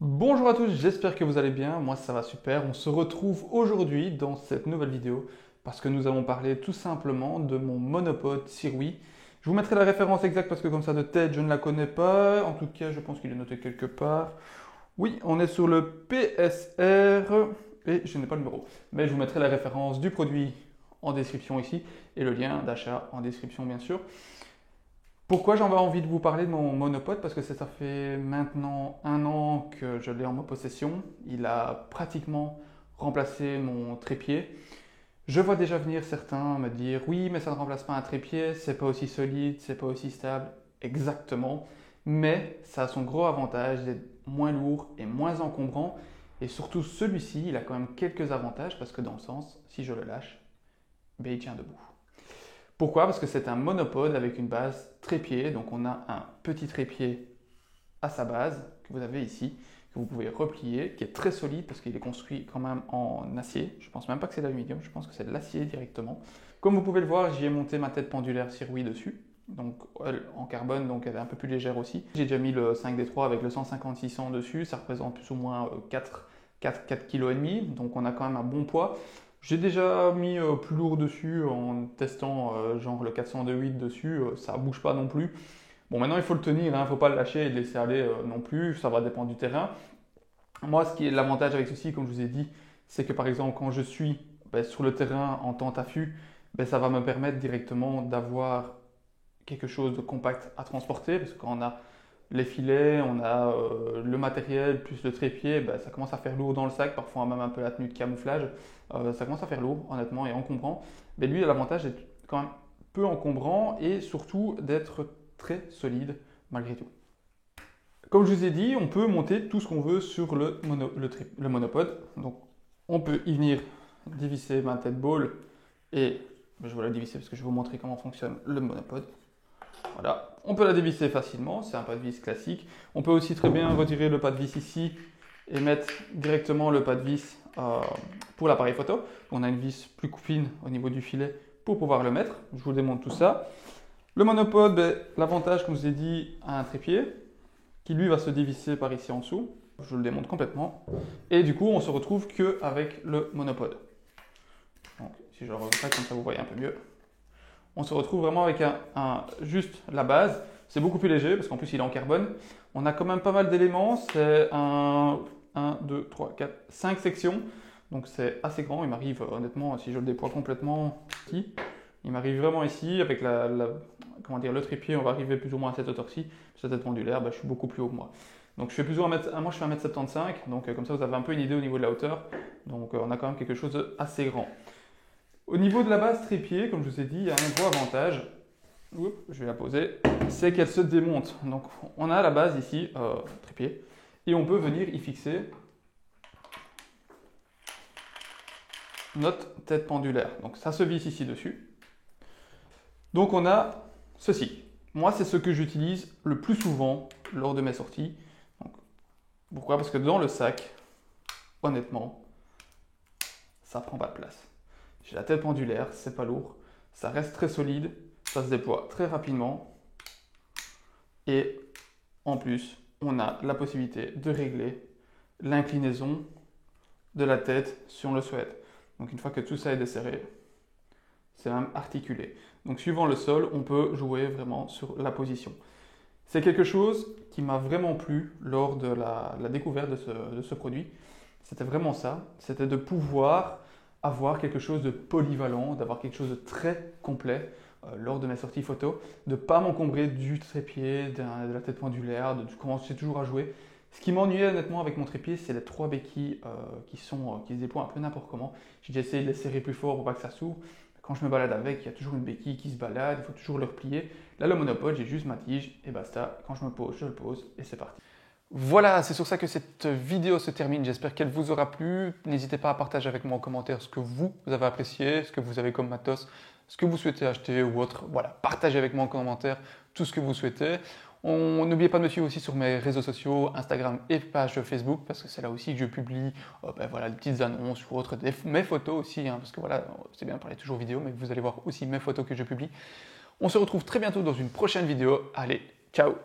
Bonjour à tous, j'espère que vous allez bien, moi ça va super. On se retrouve aujourd'hui dans cette nouvelle vidéo parce que nous allons parler tout simplement de mon monopode Sirui. Je vous mettrai la référence exacte parce que comme ça de tête je ne la connais pas, en tout cas je pense qu'il est noté quelque part. Oui, on est sur le PSR et je n'ai pas le numéro, mais je vous mettrai la référence du produit en description ici et le lien d'achat en description bien sûr. Pourquoi j'avais envie de vous parler de mon monopode? Parce que ça fait maintenant 1 an que je l'ai en ma possession. Il a pratiquement remplacé mon trépied. Je vois déjà venir certains me dire oui, mais ça ne remplace pas un trépied, c'est pas aussi solide, c'est pas aussi stable. Exactement. Mais ça a son gros avantage d'être moins lourd et moins encombrant. Et surtout, celui-ci, il a quand même quelques avantages parce que dans le sens, si je le lâche, ben, il tient debout. Pourquoi? Parce que c'est un monopode avec une base trépied. Donc on a un petit trépied à sa base que vous avez ici, que vous pouvez replier, qui est très solide parce qu'il est construit quand même en acier. Je ne pense même pas que c'est de l'aluminium, je pense que c'est de l'acier directement. Comme vous pouvez le voir, j'y ai monté ma tête pendulaire Sirui dessus. Donc elle en carbone, donc elle est un peu plus légère aussi. J'ai déjà mis le 5D3 avec le 150-600 dessus, ça représente plus ou moins 4,5 kg, donc on a quand même un bon poids. J'ai déjà mis plus lourd dessus en testant genre le 402.8 dessus, ça bouge pas non plus. Bon, maintenant il faut le tenir, il ne faut pas le lâcher et le laisser aller non plus, ça va dépendre du terrain. Moi, ce qui est l'avantage avec ceci, comme je vous ai dit, c'est que par exemple quand je suis sur le terrain en tente affût, ça va me permettre directement d'avoir quelque chose de compact à transporter, parce que quand on a les filets, on a le matériel plus le trépied, ça commence à faire lourd dans le sac, parfois même un peu la tenue de camouflage, ça commence à faire lourd honnêtement et encombrant. Mais lui, il a l'avantage d'être quand même peu encombrant et surtout d'être très solide malgré tout. Comme je vous ai dit, on peut monter tout ce qu'on veut sur le monopode. Donc on peut y venir dévisser ma tête ball et je vais la dévisser parce que je vais vous montrer comment fonctionne le monopode. Voilà, on peut la dévisser facilement, c'est un pas de vis classique. On peut aussi très bien retirer le pas de vis ici et mettre directement le pas de vis pour l'appareil photo. On a une vis plus fine au niveau du filet pour pouvoir le mettre. Je vous démontre tout ça. Le monopode, l'avantage, comme je vous ai dit, a un trépied qui lui va se dévisser par ici en dessous. Je le démonte complètement. Et du coup, on se retrouve qu'avec le monopode. Donc, si je le refais comme ça, vous voyez un peu mieux. On se retrouve vraiment avec juste la base. C'est beaucoup plus léger parce qu'en plus il est en carbone. On a quand même pas mal d'éléments. C'est 2, 3, 4, 5 sections. Donc c'est assez grand. Il m'arrive honnêtement, si je le déploie complètement ici, il m'arrive vraiment ici avec comment dire, le trépied. On va arriver plus ou moins à cette hauteur-ci. Cette tête pendulaire, je suis beaucoup plus haut que moi. Donc je fais plus ou moins moi je fais 1m75. Donc comme ça vous avez un peu une idée au niveau de la hauteur. Donc on a quand même quelque chose d'assez grand. Au niveau de la base trépied, comme je vous ai dit, il y a un gros avantage. Je vais la poser. C'est qu'elle se démonte. Donc on a la base ici, trépied, et on peut venir y fixer notre tête pendulaire. Donc ça se visse ici dessus. Donc on a ceci. Moi, c'est ce que j'utilise le plus souvent lors de mes sorties. Donc, pourquoi? Parce que dans le sac, honnêtement, ça prend pas de place. J'ai la tête pendulaire, c'est pas lourd, ça reste très solide, ça se déploie très rapidement et en plus, on a la possibilité de régler l'inclinaison de la tête si on le souhaite. Donc une fois que tout ça est desserré, c'est même articulé. Donc suivant le sol, on peut jouer vraiment sur la position. C'est quelque chose qui m'a vraiment plu lors de la découverte de ce produit. C'était vraiment ça, c'était de pouvoir avoir quelque chose de polyvalent, d'avoir quelque chose de très complet lors de mes sorties photo, de ne pas m'encombrer du trépied, de la tête pendulaire, de commencer toujours à jouer. Ce qui m'ennuyait honnêtement avec mon trépied, c'est les 3 béquilles qui se déploient un peu n'importe comment. J'ai déjà essayé de les serrer plus fort pour pas que ça s'ouvre. Quand je me balade avec, il y a toujours une béquille qui se balade, il faut toujours le replier. Là, le monopode, j'ai juste ma tige et basta. Quand je me pose, je le pose et c'est parti. Voilà, c'est sur ça que cette vidéo se termine. J'espère qu'elle vous aura plu. N'hésitez pas à partager avec moi en commentaire ce que vous avez apprécié, ce que vous avez comme matos, ce que vous souhaitez acheter ou autre. Voilà, partagez avec moi en commentaire tout ce que vous souhaitez. N'oubliez pas de me suivre aussi sur mes réseaux sociaux, Instagram et page Facebook, parce que c'est là aussi que je publie voilà, des petites annonces ou autres, mes photos aussi, hein, parce que voilà, c'est bien de parler toujours vidéo, mais vous allez voir aussi mes photos que je publie. On se retrouve très bientôt dans une prochaine vidéo. Allez, ciao!